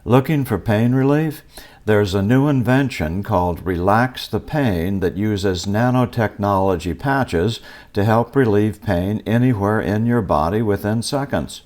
Looking for pain relief? There's a new invention called Relax the Pain that uses nanotechnology patches to help relieve pain anywhere in your body within seconds.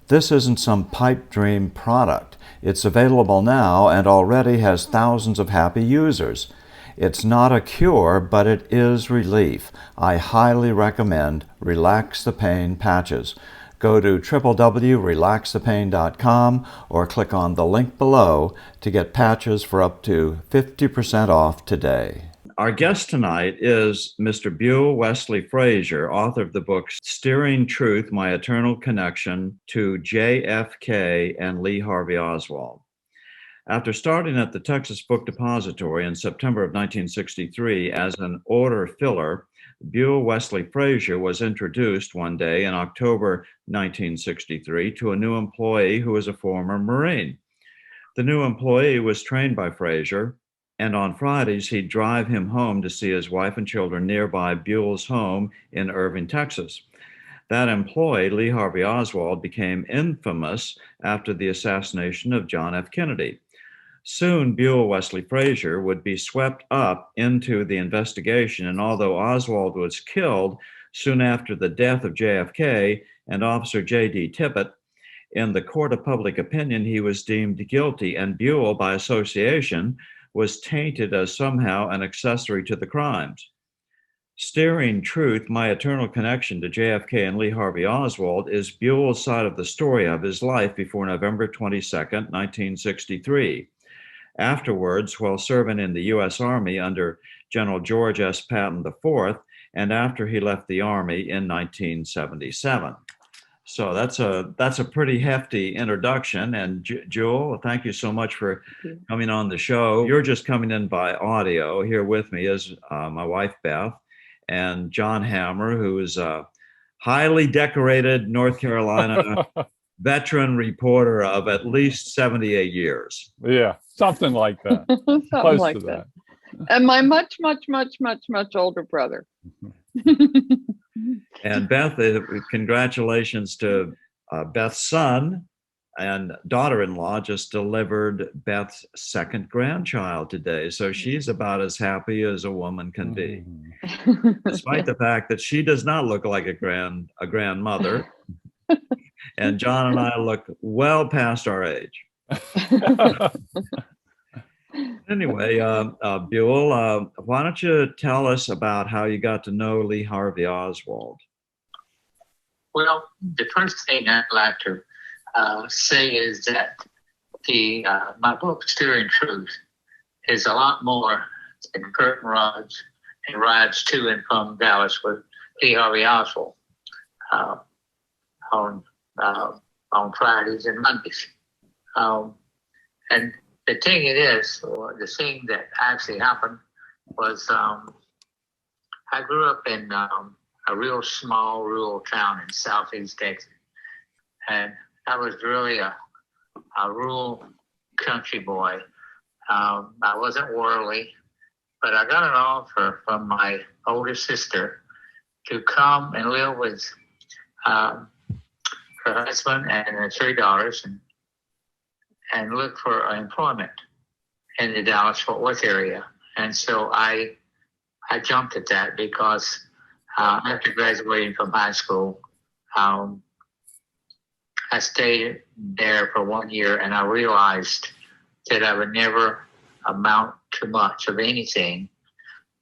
This isn't some pipe dream product. It's available now and already has thousands of happy users. It's not a cure, but it is relief. I highly recommend Relax the Pain patches. Go to www.relaxthepain.com or click on the link below to get patches for up to 50% off today. Our guest tonight is Mr. Buell Wesley Frazier, author of the book Steering Truth, My Eternal Connection to JFK and Lee Harvey Oswald. After starting at the Texas Book Depository in September of 1963 as an order filler, Buell Wesley Frazier was introduced one day in October 1963 to a new employee who was a former Marine. The new employee was trained by Frazier, and on Fridays he'd drive him home to see his wife and children nearby Buell's home in Irving, Texas. That employee, Lee Harvey Oswald, became infamous after the assassination of John F. Kennedy. Soon, Buell Wesley Frazier would be swept up into the investigation, and although Oswald was killed soon after the death of JFK and Officer J.D. Tippit, in the court of public opinion, he was deemed guilty, and Buell, by association, was tainted as somehow an accessory to the crimes. Steering Truth, My Eternal Connection to JFK and Lee Harvey Oswald is Buell's side of the story of his life before November 22nd, 1963. Afterwards, while serving in the U.S. Army under General George S. Patton IV, and after he left the Army in 1977. So that's a pretty hefty introduction. And Jewel, thank you so much for coming on the show. You're just coming in by audio. Here with me is my wife, Beth, and John Hammer, who is a highly decorated North Carolina veteran reporter of at least 78 years. Yeah, something like that. Close like to that. And my much older brother. And Beth, congratulations to Beth's son and daughter-in-law just delivered Beth's second grandchild today. So she's about as happy as a woman can be, despite the fact that she does not look like a grandmother. And John and I look well past our age. Anyway, Buell, why don't you tell us about how you got to know Lee Harvey Oswald? Well, the first thing I'd like to say is that my book, Steering Truth, is a lot more than curtain rods and rides to and from Dallas with Lee Harvey Oswald on Fridays and Mondays. And the thing the thing that actually happened was I grew up in a real small rural town in southeast Texas. And I was really a rural country boy. I wasn't worldly, but I got an offer from my older sister to come and live with her husband and her 3 daughters and look for employment in the Dallas-Fort Worth area. And so I jumped at that because after graduating from high school, I stayed there for 1 year, and I realized that I would never amount to much of anything.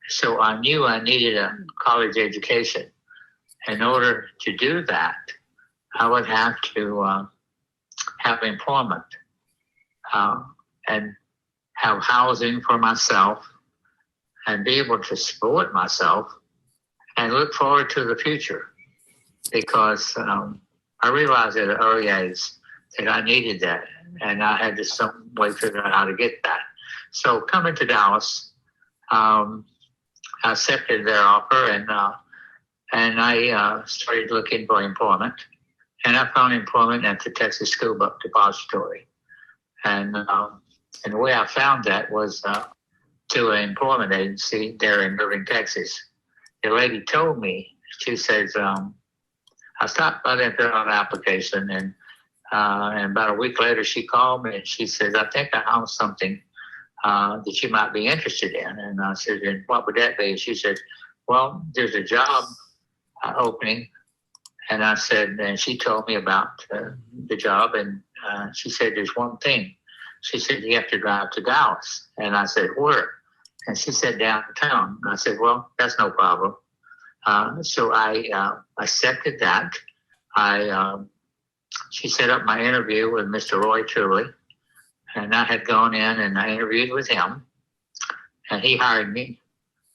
So I knew I needed a college education. In order to do that, I would have to have employment and have housing for myself and be able to support myself and look forward to the future, because I realized at an early age that I needed that, and I had to some way figure out how to get that. So coming to Dallas, I accepted their offer, and I started looking for employment, and I found employment at the Texas School Book Depository. And the way I found that was to an employment agency there in Irving, Texas. The lady told me, she says, I stopped by there and filled out an application, and And about a week later, she called me and she says, I think I found something that you might be interested in. And I said, and what would that be? She said, well, there's a job opening. And I said, and she told me about the job. And she said, there's one thing. She said, you have to drive to Dallas. And I said, where? And she said, downtown. And I said, well, that's no problem. So I accepted that. She set up my interview with Mr. Roy Tooley. And I had gone in and I interviewed with him. And he hired me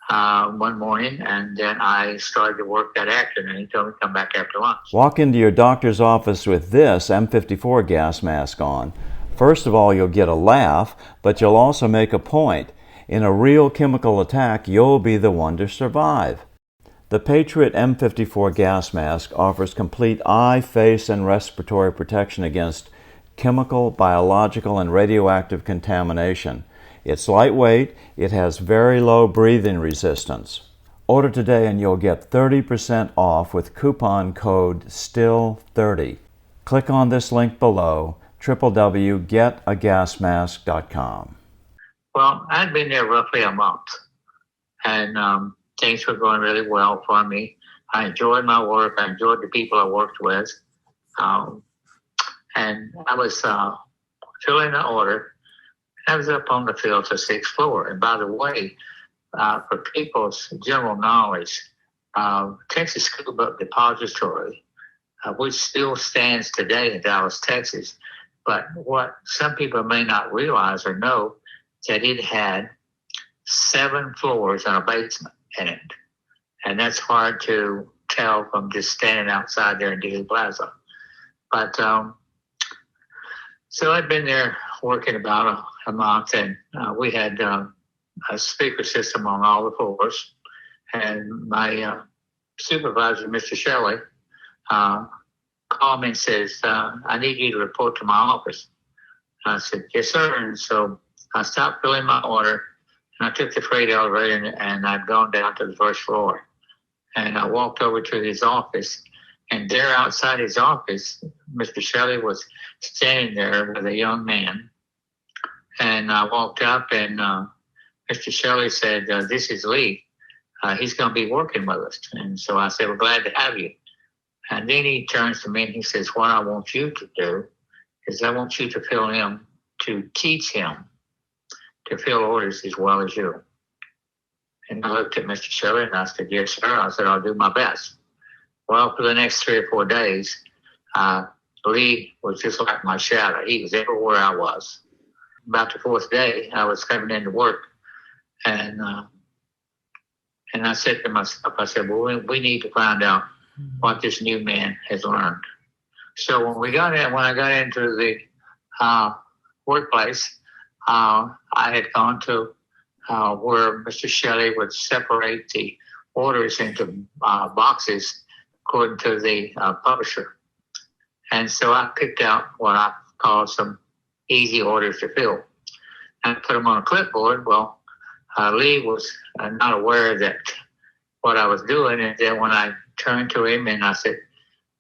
one morning. And then I started to work that afternoon. He told me to come back after lunch. Walk into your doctor's office with this M54 gas mask on. First of all, you'll get a laugh, but you'll also make a point. In a real chemical attack, you'll be the one to survive. The Patriot M54 gas mask offers complete eye, face, and respiratory protection against chemical, biological, and radioactive contamination. It's lightweight, it has very low breathing resistance. Order today and you'll get 30% off with coupon code STILL30. Click on this link below, www.getagasmask.com. Well, I'd been there roughly a month, and things were going really well for me. I enjoyed my work. I enjoyed the people I worked with. And I was filling the order. I was up on the field to 6th floor. And by the way, for people's general knowledge, Texas School Book Depository, which still stands today in Dallas, Texas. But what some people may not realize or know, that it had 7 floors and a basement in it. And that's hard to tell from just standing outside there in Dealey Plaza. But so I'd been there working about a month, and we had a speaker system on all the floors. And my supervisor, Mr. Shelley, called me and says, I need you to report to my office. I said, yes, sir. And so I stopped filling my order, and I took the freight elevator, and I'd gone down to the 1st floor. And I walked over to his office, and there outside his office, Mr. Shelley was standing there with a young man. And I walked up, and Mr. Shelley said, this is Lee. He's going to be working with us. And so I said, we're glad to have you. And then he turns to me and he says, what I want you to do is I want you to teach him to fill orders as well as you. And I looked at Mr. Shelley and I said, yes, sir. I said, I'll do my best. Well, for the next 3 or 4 days, Lee was just like my shadow. He was everywhere I was. About the 4th day, I was coming into work, and I said to myself, I said, well, we need to find out what this new man has learned. So when I got into the workplace, I had gone to where Mr. Shelley would separate the orders into boxes according to the publisher. And so I picked out what I call some easy orders to fill. And I put them on a clipboard. Well, Lee was not aware that what I was doing. And then when I turned to him and I said,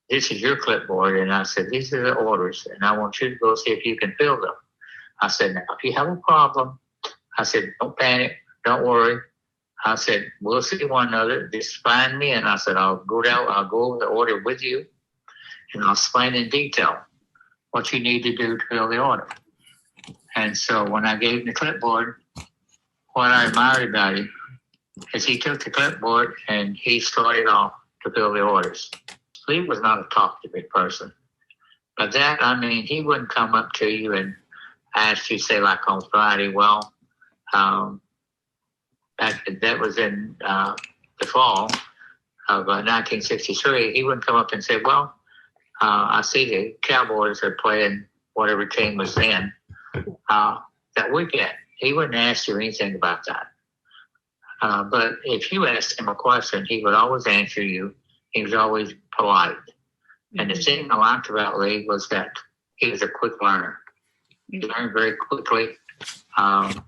this is your clipboard. And I said, these are the orders. And I want you to go see if you can fill them. I said, now, if you have a problem, I said, don't panic. Don't worry. I said, we'll see one another. Just find me. And I said, I'll go over the order with you. And I'll explain in detail what you need to do to fill the order. And so when I gave him the clipboard, what I admired about him is he took the clipboard and he started off to fill the orders. Lee was not a talkative person. But that, I mean, he wouldn't come up to you and ask you, say, like on Friday, well, that was in the fall of 1963. He wouldn't come up and say, well, I see the Cowboys are playing whatever team was in that weekend. He wouldn't ask you anything about that. But if you asked him a question, he would always answer you. He was always polite. And the thing I liked about Lee was that he was a quick learner. He learned very quickly. And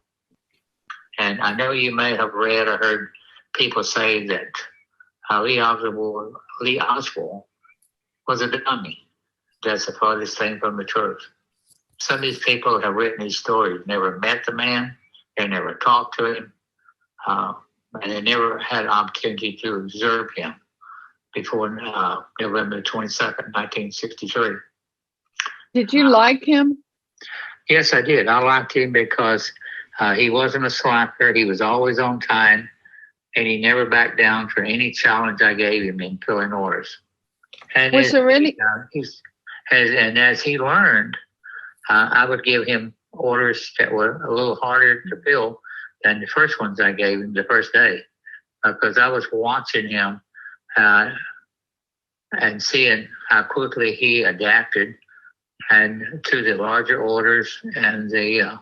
I know you may have read or heard people say that Lee Oswald was a dummy. That's the farthest thing from the truth. Some of these people have written these stories, never met the man, they never talked to him, and they never had an opportunity to observe him before November 22nd, 1963. Did you like him? Yes, I did. I liked him because he wasn't a slacker. He was always on time, and he never backed down for any challenge I gave him in filling orders. And Was there any? as he learned, I would give him orders that were a little harder to fill than the first ones I gave him the first day, because I was watching him and seeing how quickly he adapted and to the larger orders and the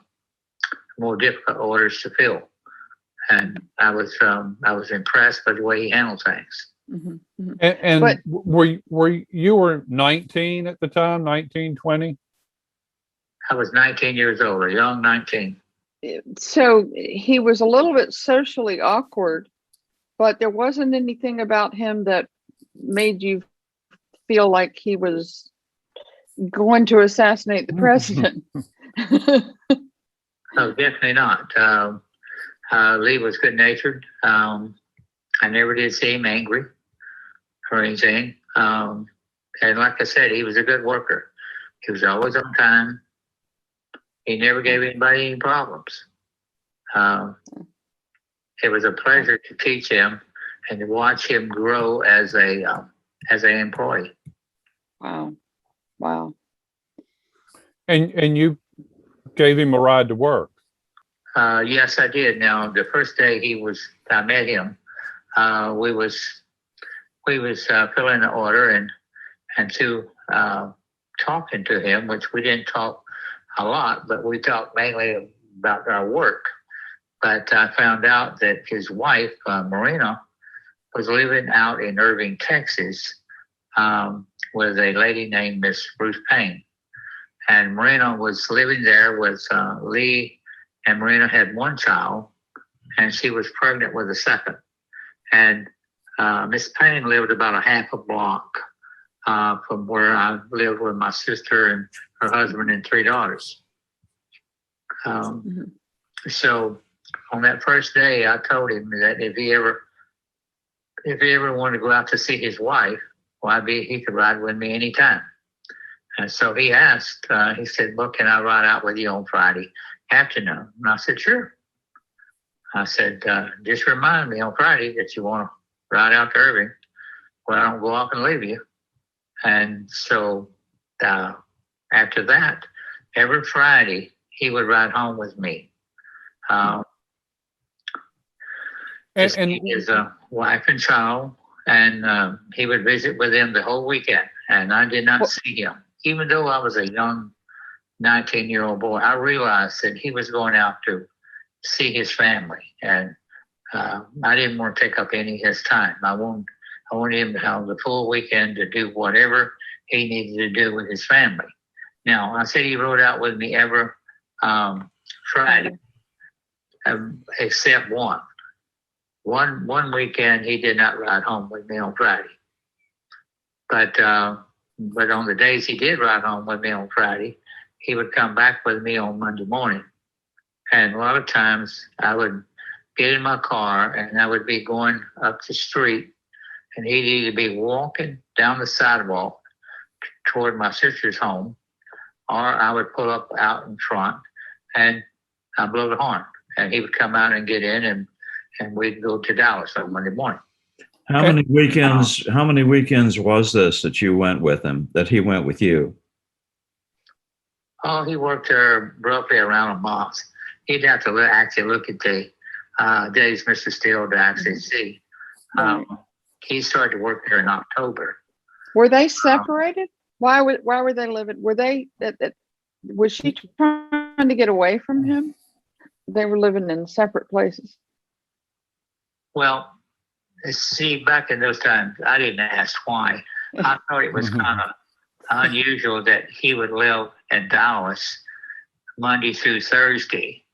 more difficult orders to fill. And I was impressed by the way he handled things. Mhm, mhm. And But- you were 19 at the time, 19, 20? I was 19 years old, a young 19. So he was a little bit socially awkward, but there wasn't anything about him that made you feel like he was going to assassinate the president. No, definitely not. Lee was good-natured. I never did see him angry or anything. And like I said, he was a good worker. He was always on time. He never gave anybody any problems. It was a pleasure to teach him and to watch him grow as an employee. Wow. And you gave him a ride to work. Yes, I did. Now, the first day I met him, we was filling the order and to talking to him, which we didn't talk a lot, but we talked mainly about our work. But I found out that his wife, Marina, was living out in Irving, Texas, with a lady named Miss Bruce Payne. And Marina was living there with Lee, and Marina had one child, and she was pregnant with a second. And Miss Payne lived about a half a block from where I lived with my sister and her husband and three daughters. So on that first day, I told him that if he ever wanted to go out to see his wife, he could ride with me anytime. And so he asked, he said, "Well, can I ride out with you on Friday afternoon?" And I said, "Sure." I said, "Just remind me on Friday that you want to ride out to Irving, where I don't go off and leave you." And so after that, every Friday, he would ride home with me. And His wife and child, and he would visit with them the whole weekend. And I did not see him. Even though I was a young 19-year-old boy, I realized that he was going out to see his family. And I didn't want to take up any of his time. I wanted him to have the full weekend to do whatever he needed to do with his family. Now, I said he rode out with me every Friday, except one. One weekend, he did not ride home with me on Friday. But on the days he did ride home with me on Friday, he would come back with me on Monday morning. And a lot of times I would get in my car and I would be going up the street, and he'd either be walking down the sidewalk toward my sister's home, or I would pull up out in front and I'd blow the horn, and he would come out and get in, and we'd go to Dallas on Monday morning. How many weekends was this that you went with him, that he went with you? Oh, he worked there roughly around a month. He'd have to actually look at the days Mr. Steele to actually see. He started to work there in October. Were they separated? Why were they living? Were they was she trying to get away from him? They were living in separate places. Well, see, back in those times, I didn't ask why. I thought it was kind of unusual that he would live in Dallas Monday through Thursday.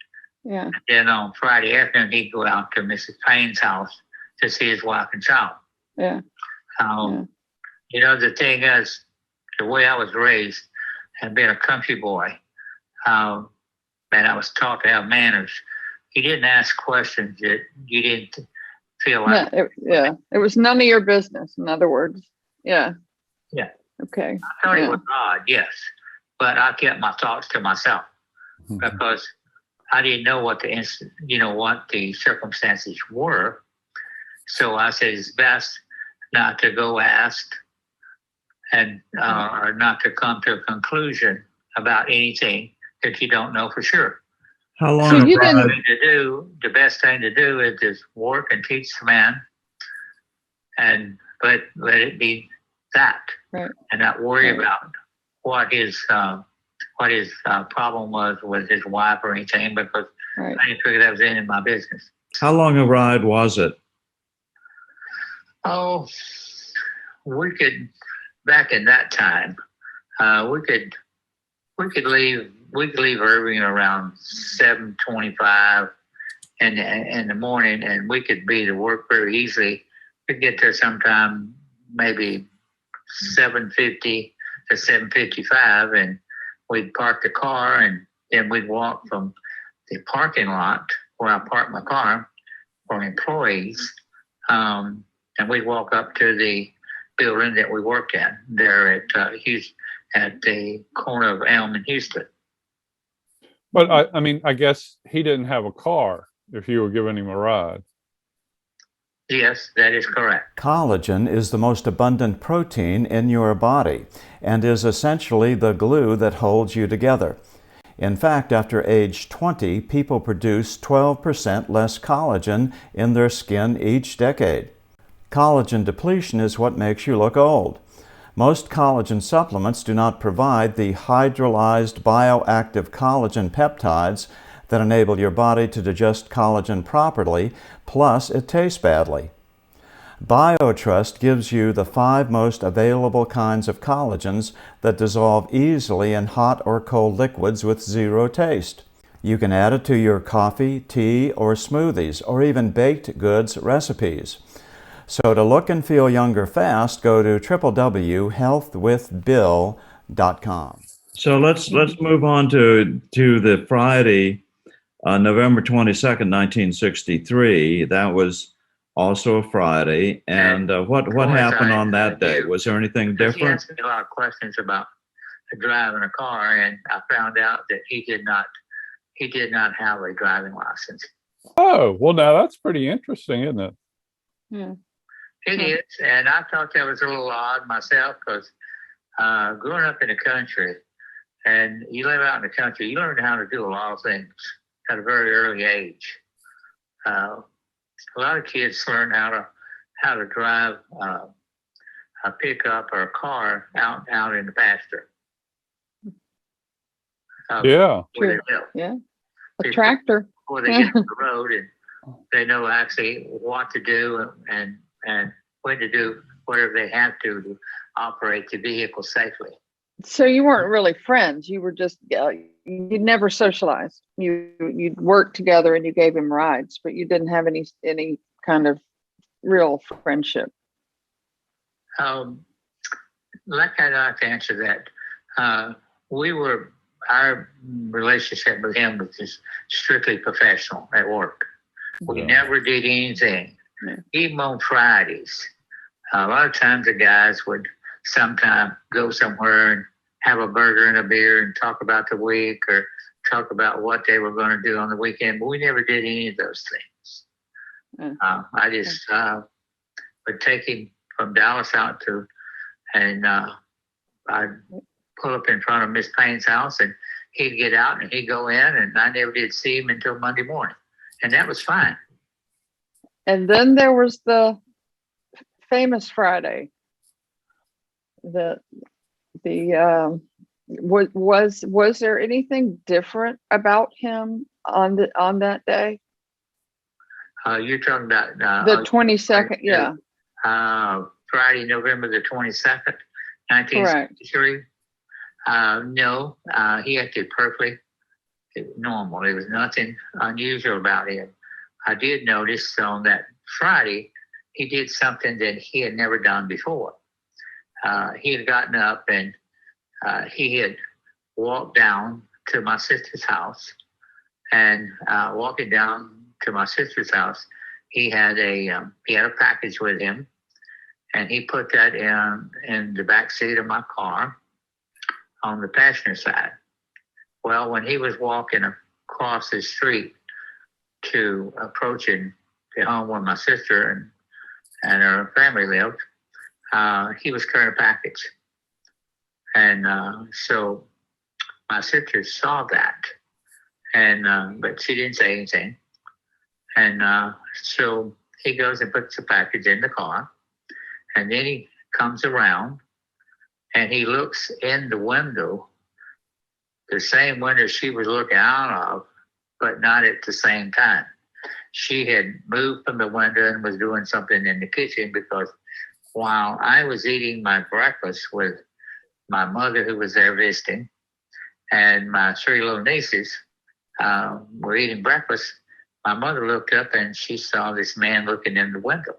Yeah. And then on Friday afternoon, he'd go out to Mrs. Payne's house to see his wife and child. Yeah. You know, the thing is, the way I was raised and being a country boy, and I was taught to have manners. He didn't ask questions that you didn't feel like. It was none of your business. In other words, yeah. Yeah. Okay. I thought it was odd, yes, but I kept my thoughts to myself because I didn't know what the circumstances were. So I said it's best not to go ask and or not to come to a conclusion about anything that you don't know for sure. How long? So you The best thing to do is just work and teach the man, and let it be that, right, and not worry about what his problem was with his wife or anything, because I didn't figure that was any of my business. How long a ride was it? Oh, we could, back in that time, we could leave Irving around 7:25 in the morning, and we could be to work very easily. We'd get there sometime maybe 7:50 to 7:55, and we'd park the car, and then we'd walk from the parking lot where I parked my car for employees, and we'd walk up to the building that we worked in there at Houston, at the corner of Elm and Houston. But I mean, I guess he didn't have a car if you were giving him a ride. Yes, that is correct. Collagen is the most abundant protein in your body and is essentially the glue that holds you together. In fact, after age 20, people produce 12% less collagen in their skin each decade. Collagen depletion is what makes you look old. Most collagen supplements do not provide the hydrolyzed bioactive collagen peptides that enable your body to digest collagen properly, plus it tastes badly. BioTrust gives you the 5 most available kinds of collagens that dissolve easily in hot or cold liquids with 0 taste. You can add it to your coffee, tea, or smoothies, or even baked goods recipes. So to look and feel younger fast, go to www.healthwithbill.com. So let's move on to the Friday, November 22nd, 1963. That was also a Friday. And what happened on that day? Was there anything different? He asked me a lot of questions about driving a car, and I found out that he did not have a driving license. Oh, well, now that's pretty interesting, isn't it? Yeah. It is, and I thought that was a little odd myself, because growing up in the country, and you live out in the country, you learn how to do a lot of things at a very early age. A lot of kids learn how to drive a pickup or a car out in the pasture. Yeah. Where they live. Yeah. A tractor. Before they get on the road, and they know actually what to do and when to do whatever they have to operate the vehicle safely. So you weren't really friends. You were just, you'd never socialized. You'd worked together and you gave him rides, but you didn't have any kind of real friendship. Like I'd like to answer that. Our relationship with him was just strictly professional at work. We never did anything. Yeah. Even on Fridays, a lot of times the guys would sometimes go somewhere and have a burger and a beer and talk about the week or talk about what they were going to do on the weekend, but we never did any of those things. I just would take him from Dallas out to, and I'd pull up in front of Miss Payne's house, and he'd get out and he'd go in, and I never did see him until Monday morning, and that was fine. And then there was the famous Friday. Was there anything different about him on that day? You're talking about the 22nd, yeah. Friday, November the 22nd, 1963. No, he acted perfectly normal. There was nothing unusual about him. I did notice on that Friday, he did something that he had never done before. He had gotten up and he had walked down to my sister's house, and walking down to my sister's house, he had a package with him, and he put that in the back seat of my car on the passenger side. Well, when he was walking across the street to approaching the home where my sister and her family lived, he was carrying a package. And so my sister saw that, and but she didn't say anything. And so he goes and puts the package in the car, and then he comes around and he looks in the window, the same window she was looking out of, but not at the same time. She had moved from the window and was doing something in the kitchen, because while I was eating my breakfast with my mother, who was there visiting, and my 3 little nieces were eating breakfast, my mother looked up and she saw this man looking in the window.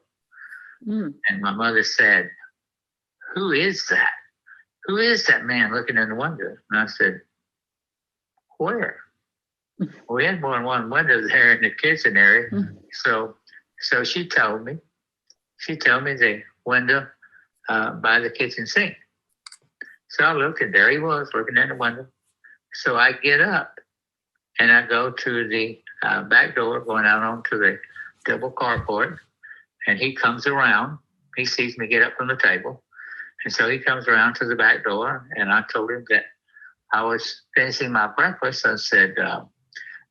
And my mother said, "Who is that? Who is that man looking in the window?" And I said, "Where?" We had more than one window there in the kitchen area. So she told me the window by the kitchen sink. So I looked, and there he was looking in the window. So I get up and I go to the back door, going out onto the double carport, and he comes around. He sees me get up from the table. And so he comes around to the back door, and I told him that I was finishing my breakfast. I said,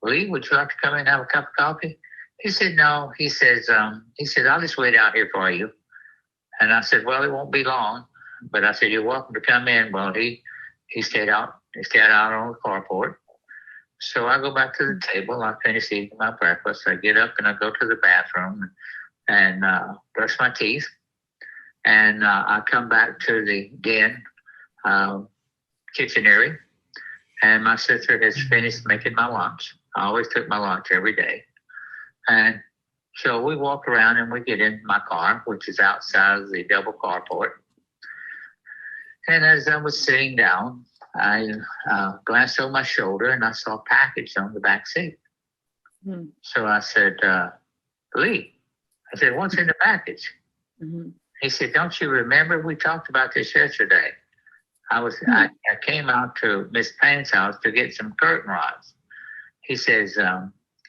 "Lee, would you like to come in and have a cup of coffee?" He said, "No." He said, "I'll just wait out here for you." And I said, "Well, it won't be long." But I said, "You're welcome to come in." Well, he stayed out. He stayed out on the carport. So I go back to the table. I finish eating my breakfast. I get up and I go to the bathroom and brush my teeth. And I come back to the den kitchen area. And my sister has finished making my lunch. I always took my lunch every day. And so we walk around and we get in my car, which is outside of the double carport. And as I was sitting down, I glanced over my shoulder and I saw a package on the back seat. So I said, "Lee," I said, "what's in the package?" He said, "Don't you remember? We talked about this yesterday. I came out to Miss Payne's house to get some curtain rods." He says,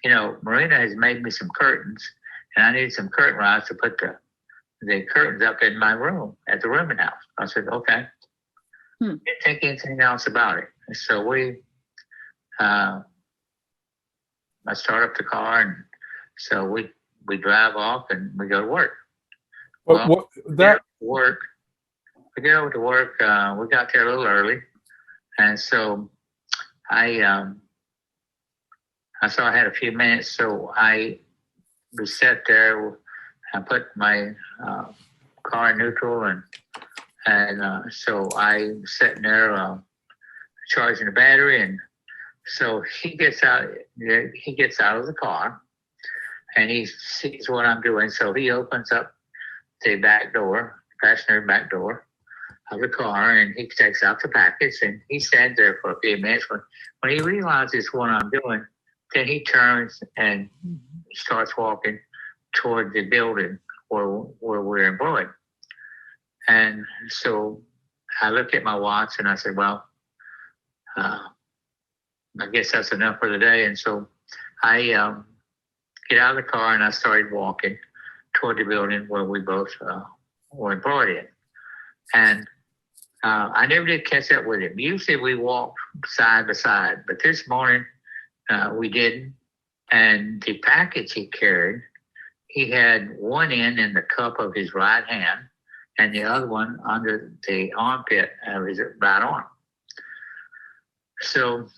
"Marina has made me some curtains, and I need some curtain rods to put the curtains up in my room at the rooming house." I said, "Okay." Didn't think anything else about it. And so I start up the car, and so we drive off and we go to work. We get over to work. We got there a little early, and so I saw I had a few minutes, so we sat there. I put my car in neutral, and so I was sitting there charging the battery, and so he gets out of the car, and he sees what I'm doing. So he opens up the back door, passenger back door of the car, and he takes out the package, and he stands there for a few minutes. When he realizes what I'm doing, then he turns and starts walking toward the building where we're employed. And so I looked at my watch and I said, "Well, I guess that's enough for the day." And so I get out of the car and I started walking toward the building where we both were employed in. And I never did catch up with him. Usually we walk side by side, but this morning we didn't. And the package he carried, he had one end in the cup of his right hand and the other one under the armpit of his right arm. So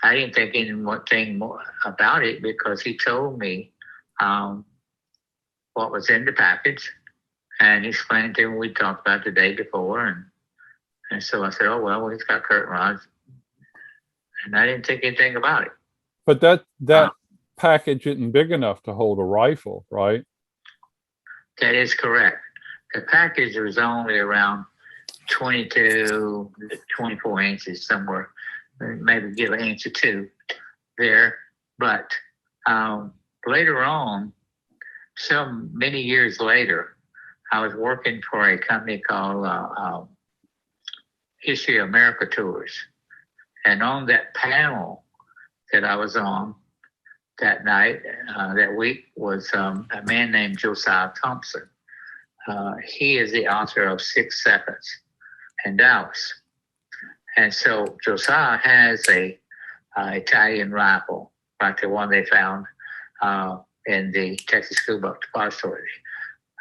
I didn't think anything more about it, because he told me what was in the package, and he explained to me what we talked about the day before. And so I said, "Oh, well, he's got curtain rods." And I didn't think anything about it. But that package isn't big enough to hold a rifle, right? That is correct. The package was only around 22 to 24 inches somewhere, maybe give an inch or two there. But later on, many years later, I was working for a company called History of America Tours. And on that panel that I was on that night, that week, was a man named Josiah Thompson. He is the author of 6 Seconds in Dallas. And so Josiah has a Italian rifle, like the one they found in the Texas School Book Depository,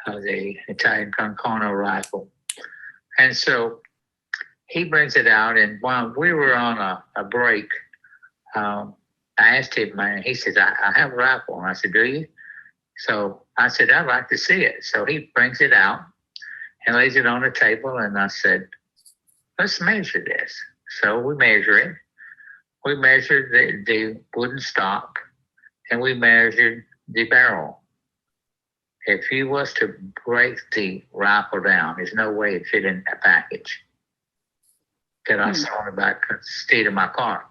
the Italian Concorno rifle. And so he brings it out, and while we were on a break, I asked him, and he says, I have a rifle. And I said, do you? So I said, I'd like to see it. So he brings it out and lays it on the table, and I said, let's measure this. So we measure it. We measured the wooden stock, and we measured the barrel. If you was to break the rifle down, there's no way it fit in a package that I saw in the back seat of my car.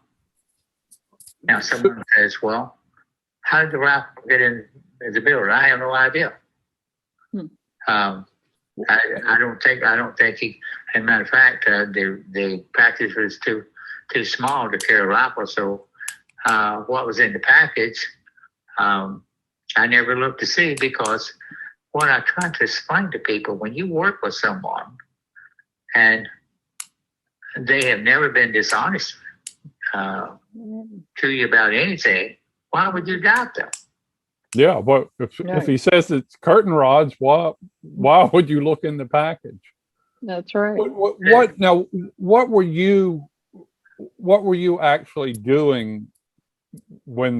Now, someone says, well, how did the rifle get in the building? I have no idea. I don't think he, as a matter of fact, the package was too small to carry a rifle. So what was in the package, I never looked to see, because what I try to explain to people, when you work with someone and they have never been dishonest to you about anything, why would you doubt them? Yeah, but if he says it's curtain rods, why would you look in the package? That's right. What were you actually doing when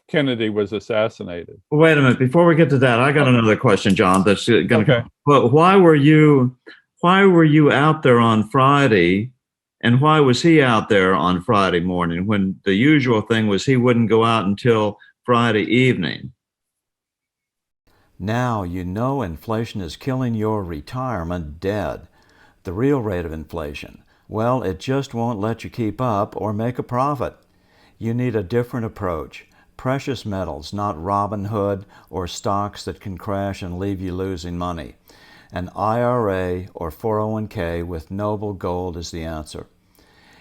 Kennedy was assassinated? Wait a minute. Before we get to that, I got another question, John. That's going to come. But why were you out there on Friday, and why was he out there on Friday morning when the usual thing was he wouldn't go out until Friday evening? Now you know inflation is killing your retirement dead. The real rate of inflation, well, it just won't let you keep up or make a profit. You need a different approach. Precious metals, not Robin Hood or stocks that can crash and leave you losing money. An IRA or 401k with Noble Gold is the answer.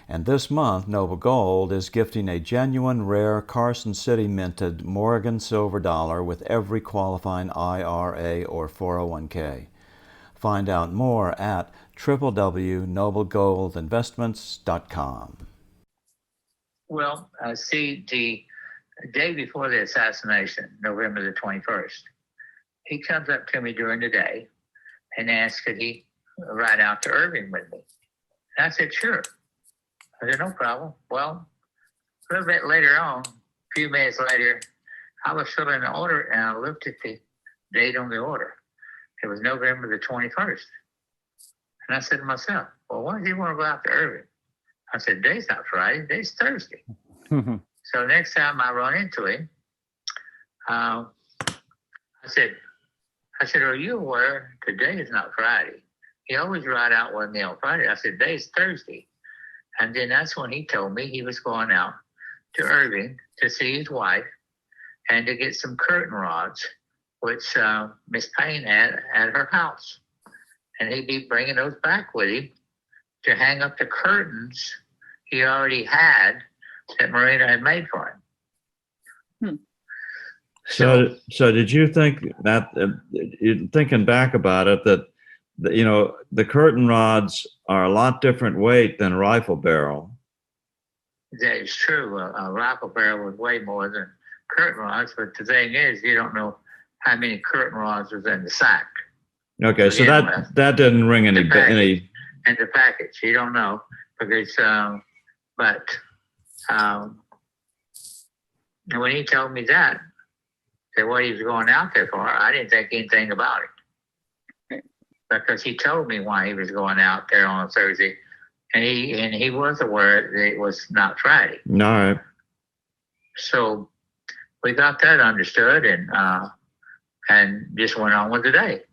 And this month, Noble Gold is gifting a genuine, rare Carson City minted Morgan silver dollar with every qualifying IRA or 401k. Find out more at www.noblegoldinvestments.com. Well, see, the day before the assassination, November the 21st, he comes up to me during the day and asks, could he ride out to Irving with me? And I said, sure. I said, no problem. Well, a little bit later on, a few minutes later, I was filling the order, and I looked at the date on the order. It was November the 21st. And I said to myself, well, why does he want to go out to Irving? I said, today's not Friday, today's Thursday. So next time I run into him, I said, are you aware today is not Friday? He always ride out with me on Friday. I said, today's Thursday. And then that's when he told me he was going out to Irving to see his wife and to get some curtain rods, which Miss Payne had at her house. And he'd be bringing those back with him to hang up the curtains he already had that Marina had made for him. So did you think that, thinking back about it, that the curtain rods are a lot different weight than a rifle barrel? That is true. A rifle barrel would weigh more than curtain rods, but the thing is, you don't know how many curtain rods was in the sack. Okay, so that didn't ring any. In the package, you don't know, because when he told me that what he was going out there for, I didn't think anything about it, because he told me why he was going out there on a Thursday, and he was aware that it was not Friday. No. So we got that understood, and just went on with the day.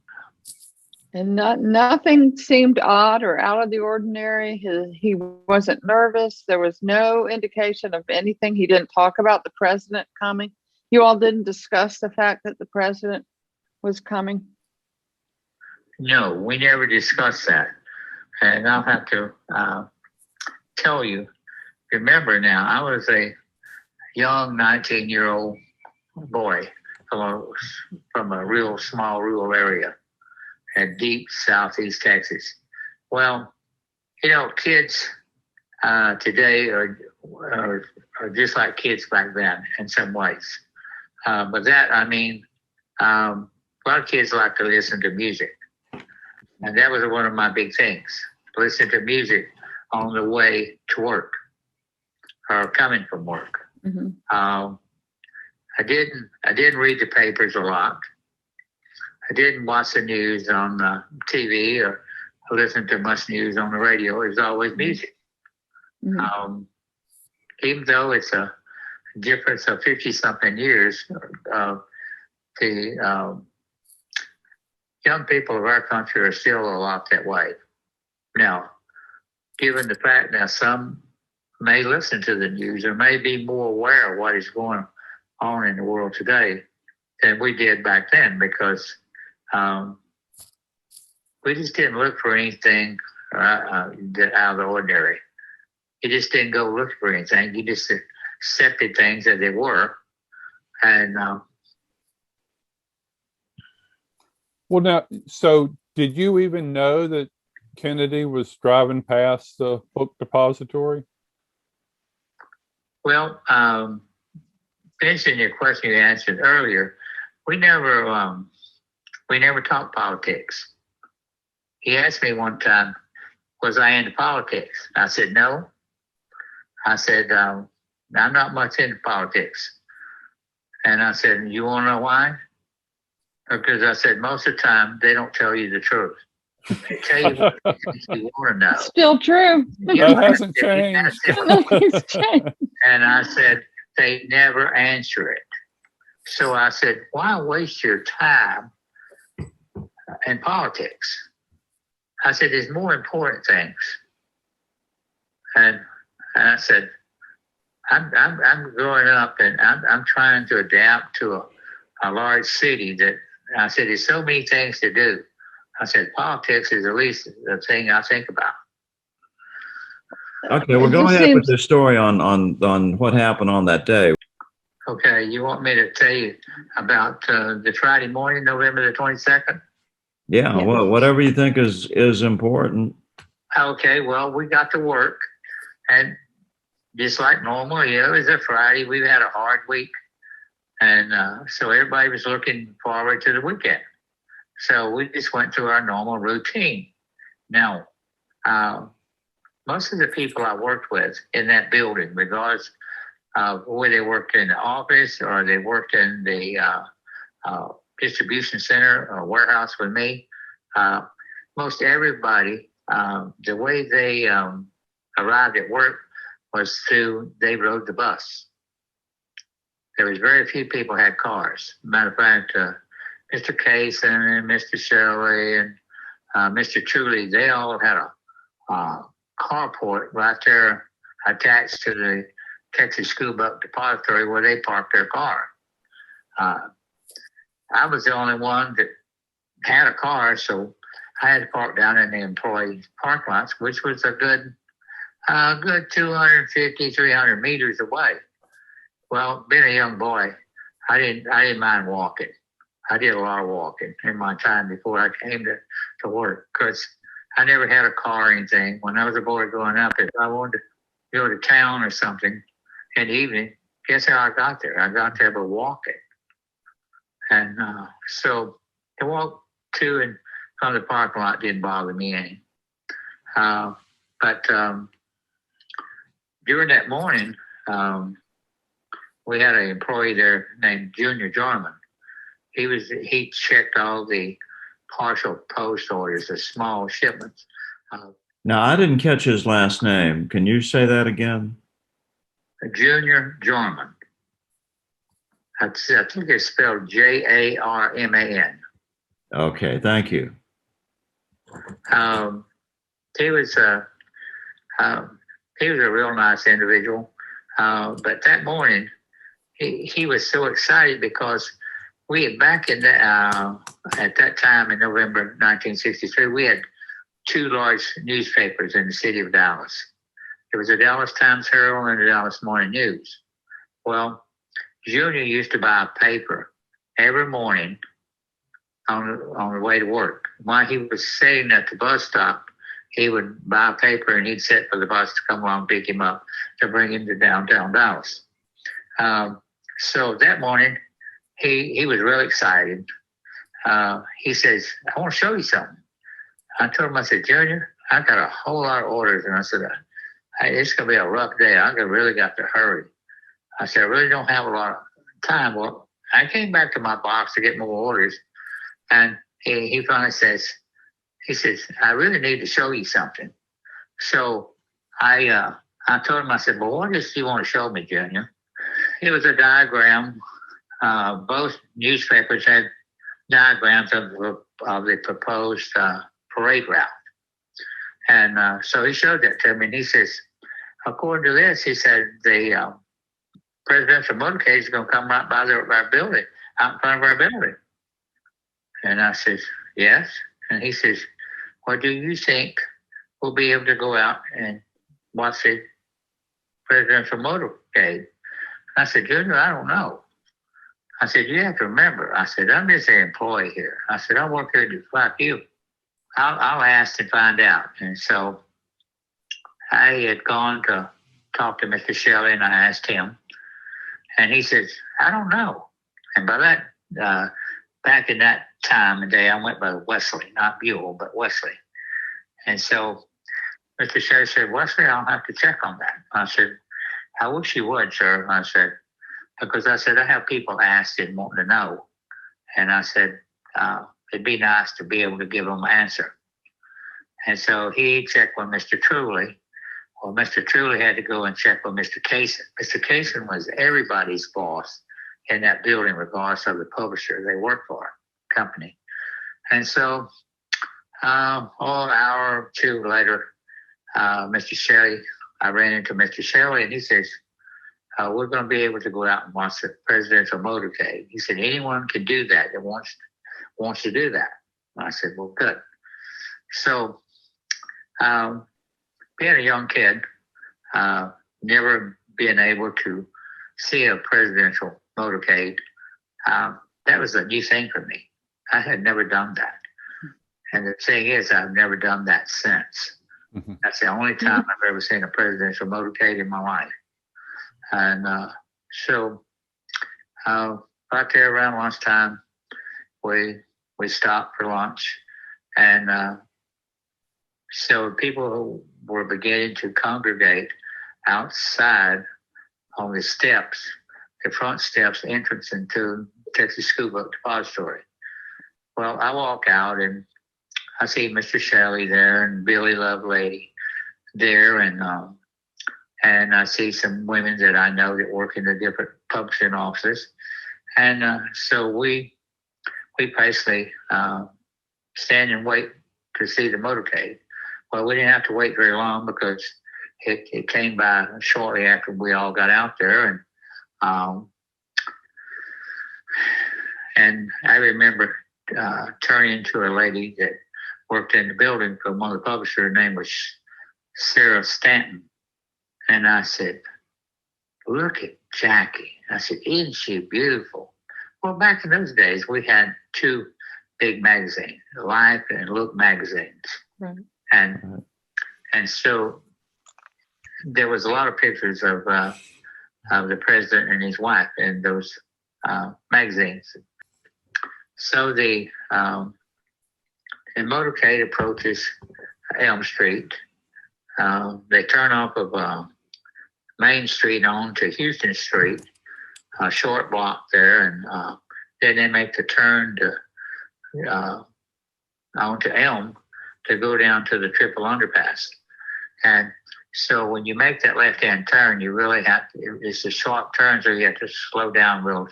And nothing seemed odd or out of the ordinary. He wasn't nervous. There was no indication of anything. He didn't talk about the president coming. You all didn't discuss the fact that the president was coming? No, we never discussed that. And I'll have to tell you, remember now, I was a young 19-year-old boy from a real small rural area in deep southeast Texas. Well, you know, kids today are just like kids back then in some ways. But that, I mean, a lot of kids like to listen to music. And that was one of my big things, listen to music on the way to work or coming from work. Mm-hmm. I didn't read the papers a lot. I didn't watch the news on TV or listen to much news on the radio. It was always music. Mm-hmm. Even though it's a difference of 50-something years, the young people of our country are still a lot that way. Now, given the fact that some may listen to the news or may be more aware of what is going on in the world today than we did back then, because we just didn't look for anything out of the ordinary. You just didn't go look for anything. You just accepted things as they were. And well, now, so did you even know that Kennedy was driving past the book depository? Well, finishing your question you answered earlier, we never talked politics. He asked me one time, was I into politics? I said, no. I said, I'm not much into politics. And I said, you want to know why? Because I said, most of the time, they don't tell you the truth. They tell you what you want to know. Still true. That hasn't changed. Nothing's changed. And I said, they never answer it. So I said, why waste your time in politics? I said, there's more important things. And I said, I'm growing up and I'm trying to adapt to a large city that I said, there's so many things to do. I said, politics is at least the thing I think about. Okay, well, go ahead with the story on what happened on that day. Okay, you want me to tell you about the Friday morning, November the 22nd? Yeah, well, whatever you think is important. Okay, well, we got to work, and just like normal, you know, it was a Friday. We've had a hard week, and so everybody was looking forward to the weekend. So we just went through our normal routine. Now, most of the people I worked with in that building, regardless of whether they worked in the office or they worked in the distribution center or warehouse with me, most everybody, the way they arrived at work was they rode the bus. There was very few people had cars. Matter of fact, Mr. Kaysen and Mr. Shirley and Mr. Truly, they all had a carport right there attached to the Texas School Book Depository where they parked their car. I was the only one that had a car, so I had to park down in the employee parking lots, which was a good 250, 300 meters away. Well, being a young boy, I didn't mind walking. I did a lot of walking in my time before I came to work, because I never had a car or anything. When I was a boy growing up, if I wanted to go to town or something in the evening, guess how I got there? I got there by walking. And so the walk to and from the parking lot didn't bother me any. But during that morning, we had an employee there named Junior Jarman. He checked all the partial post orders, the small shipments. Now, I didn't catch his last name. Can you say that again? Junior Jarman. I think it's spelled Jarman. Okay, thank you. He was he was a real nice individual. But that morning, he was so excited because we had back in the, at that time in November 1963, we had two large newspapers in the city of Dallas. There was the Dallas Times-Herald and the Dallas Morning News. Well, Junior used to buy a paper every morning on the way to work. While he was sitting at the bus stop, he would buy a paper and he'd sit for the bus to come along and pick him up to bring him to downtown Dallas. So that morning, he was really excited. He says, I want to show you something. I told him, I said, Junior, I got a whole lot of orders. And I said, hey, it's going to be a rough day. I really got to hurry. I said, I really don't have a lot of time. Well, I came back to my box to get more orders. And he finally says, he says, I really need to show you something. So I told him, I said, well, what is you want to show me, Junior? It was a diagram. Both newspapers had diagrams of the proposed parade route. And so he showed that to me, and he says, according to this, he said, the presidential motorcade is going to come right by our building, out in front of our building. And I said, yes. And he says, well, do you think we'll be able to go out and watch the presidential motorcade? I said, Junior, I don't know. I said, you have to remember. I said, I'm just an employee here. I said, I work here just like you. I'll ask and find out. And so I had gone to talk to Mr. Shelley, and I asked him. And he says, I don't know. And by that, back in that time and day, I went by Wesley, not Buell, but Wesley. And so Mr. Shelley said, Wesley, I'll have to check on that. I said, I wish you would, sir. I said, because I said, I have people asking, wanting to know. And I said, it'd be nice to be able to give them an answer. And so he checked with Mr. Truly. Well, Mr. Truly had to go and check with Mr. Kaysen. Mr. Kaysen was everybody's boss in that building, regardless of the publisher they worked for, company. And so an hour or two later, Mr. Shelley, I ran into Mr. Shelley, and he says, we're going to be able to go out and watch the presidential motorcade. He said, anyone can do that that wants to do that. I said, well, good. So being a young kid, never being able to see a presidential motorcade, that was a new thing for me. I had never done that. And the thing is, I've never done that since. Mm-hmm. That's the only time I've ever seen a presidential motorcade in my life. And so right there around lunchtime, we stopped for lunch. And so people were beginning to congregate outside on the steps, the front steps entrance into Texas School Book Depository. Well, I walk out and I see Mr. Shelley there and Billy Lovelady there, and I see some women that I know that work in the different publishing offices. And so we basically stand and wait to see the motorcade. Well, we didn't have to wait very long because it came by shortly after we all got out there. And I remember turning to a lady that worked in the building from one of the publishers. Her name was Sarah Stanton. And I said, look at Jackie. I said, isn't she beautiful? Well, back in those days, we had two big magazines, Life and Look magazines. Right. And so there was a lot of pictures of the president and his wife in those magazines. So the motorcade approaches Elm Street. They turn off of Main Street on to Houston Street, a short block there, and then they make the turn to onto Elm to go down to the triple underpass. And so when you make that left-hand turn, you really have to, it's a sharp turn, so you have to slow down real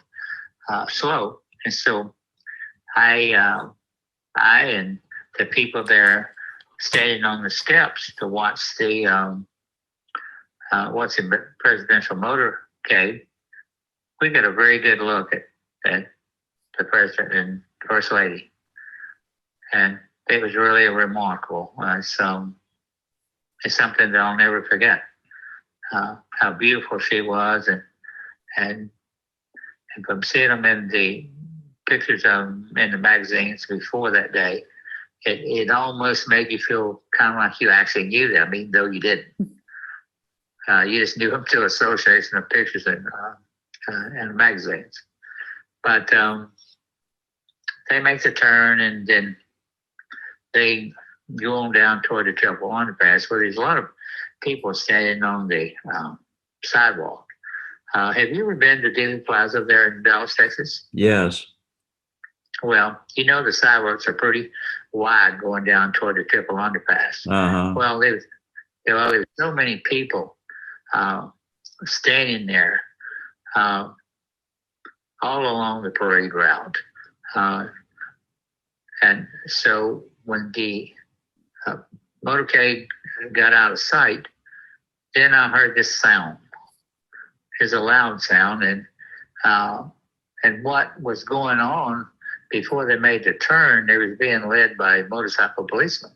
slow. And so I and the people there standing on the steps to watch the presidential motorcade, we got a very good look at the president and first lady, and it was really remarkable. It's something that I'll never forget. How beautiful she was, and from seeing them in the pictures of them in the magazines before that day, it almost made you feel kind of like you actually knew them, even though you didn't. You just knew them through association of pictures in magazines. But they make the turn, and then they go on down toward the Triple Underpass, where there's a lot of people standing on the sidewalk. Have you ever been to Dealey Plaza there in Dallas, Texas? Yes. Well, you know the sidewalks are pretty wide going down toward the Triple Underpass. Uh-huh. Well, there's so many people standing there all along the parade route. And so when the motorcade got out of sight, then I heard this sound. It's a loud sound, and what was going on before they made the turn, they was being led by motorcycle policemen,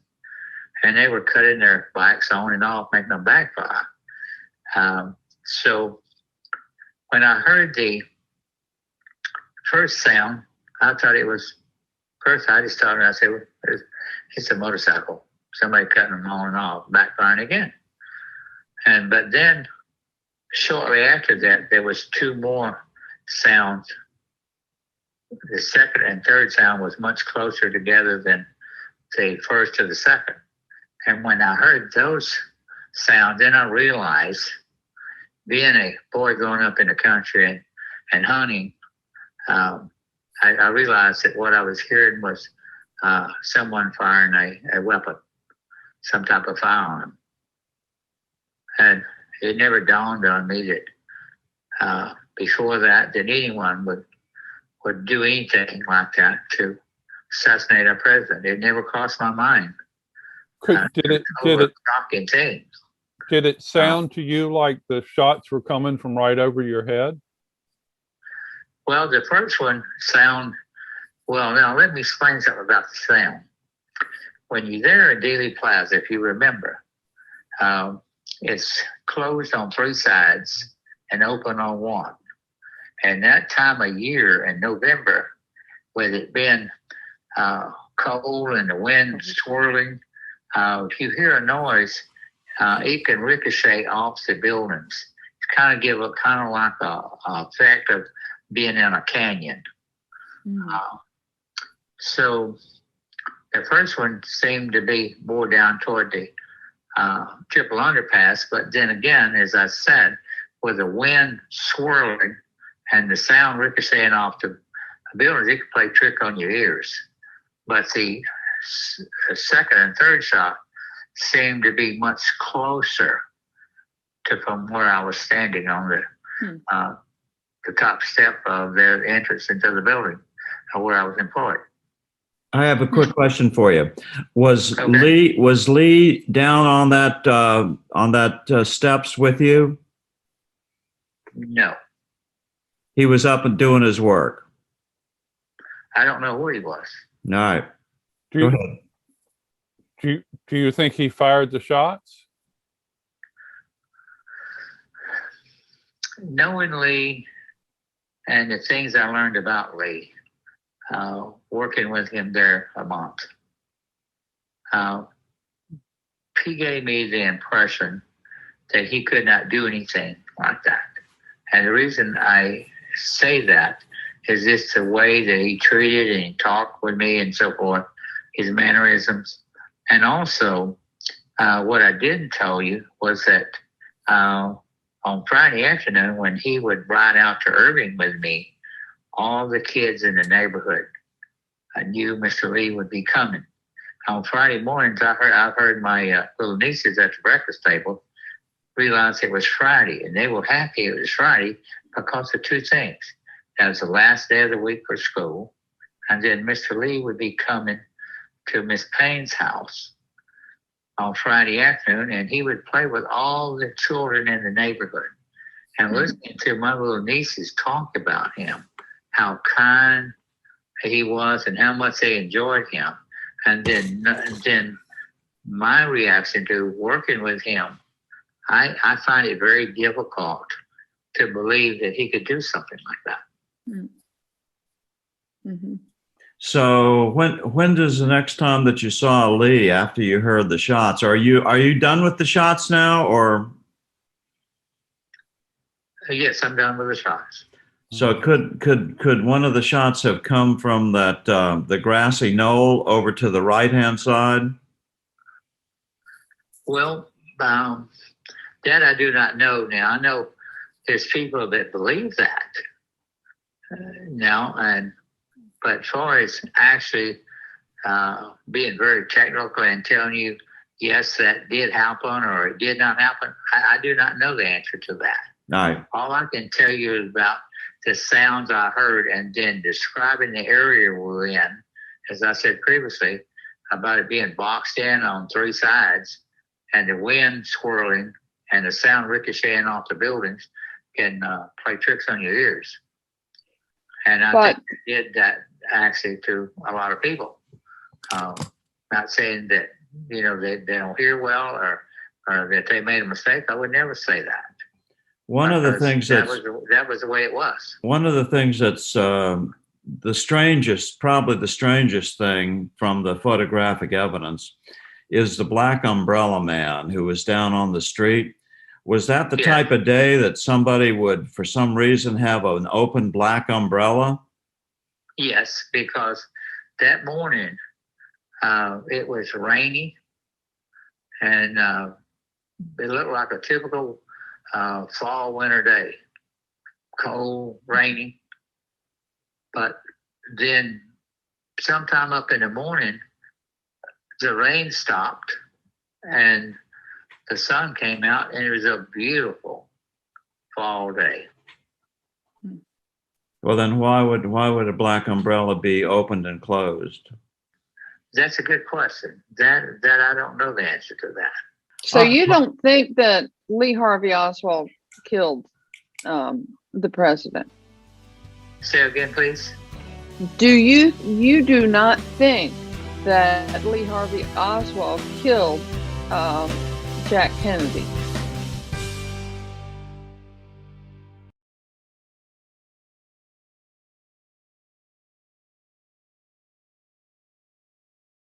and they were cutting their bikes on and off, making them backfire. So when I heard the first sound, I thought it was, first I just thought, I said, it's a motorcycle. Somebody cutting them on and off, backfiring again. But then shortly after that, there was two more sounds. The second and third sound was much closer together than the first to the second. And when I heard those sounds, then I realized, being a boy growing up in the country and hunting, I realized that what I was hearing was someone firing a weapon, some type of firearm. And it never dawned on me that before that anyone would do anything like that to assassinate our president. It never crossed my mind. Did it sound to you like the shots were coming from right over your head? Well, the first one now let me explain something about the sound. When you're there at Dealey Plaza, if you remember, it's closed on three sides and open on one. And that time of year in November, with it being cold and the wind swirling, if you hear a noise, it can ricochet off the buildings. It's kind of give a kind of like a effect of being in a canyon. So the first one seemed to be more down toward the Triple Underpass, but then again, as I said, with the wind swirling and the sound ricocheting off the buildings, it could play trick on your ears. But the second and third shot seemed to be much closer to from where I was standing on the top step of the entrance into the building, where I was employed. I have a quick question for you. Was Lee down on that steps with you? No. He was up and doing his work. I don't know where he was. All right. Go ahead. Do you think he fired the shots? Knowing Lee and the things I learned about Lee, working with him there a month, he gave me the impression that he could not do anything like that. And the reason I say that is just the way that he treated and he talked with me and so forth, his mannerisms. And also, what I didn't tell you was that on Friday afternoon, when he would ride out to Irving with me, all the kids in the neighborhood knew Mr. Lee would be coming. On Friday mornings, I've heard my little nieces at the breakfast table realize it was Friday, and they were happy it was Friday because of two things. That was the last day of the week for school, and then Mr. Lee would be coming to Miss Payne's house on Friday afternoon, and he would play with all the children in the neighborhood. And listening to my little nieces talk about him, how kind he was and how much they enjoyed him. And then my reaction to working with him, I find it very difficult to believe that he could do something like that. Mm-hmm. So when does the next time that you saw Lee after you heard the shots? Are you done with the shots now, or? Yes, I'm done with the shots. So could one of the shots have come from that the grassy knoll over to the right-hand side? Well, that I do not know now. I know there's people that believe that now, but as far as actually being very technical and telling you, yes, that did happen or it did not happen, I do not know the answer to that. Right. All I can tell you is about the sounds I heard, and then describing the area we're in, as I said previously, about it being boxed in on three sides and the wind swirling and the sound ricocheting off the buildings can play tricks on your ears. And I think it did that actually to a lot of people. Not saying that, they don't hear well or that they made a mistake. I would never say that. One of the things that was the way it was. One of the things that's the strangest, probably the strangest thing from the photographic evidence is the black umbrella man who was down on the street. Was that the type of day that somebody would, for some reason, have an open black umbrella? Yes, because that morning it was rainy and it looked like a typical fall winter day, cold, rainy. But then sometime up in the morning, the rain stopped and the sun came out, and it was a beautiful fall day. Well, then why would a black umbrella be opened and closed? That's a good question. That I don't know the answer to that. So you don't think that Lee Harvey Oswald killed the president? Say again, please. You do not think that Lee Harvey Oswald killed Jack Kennedy?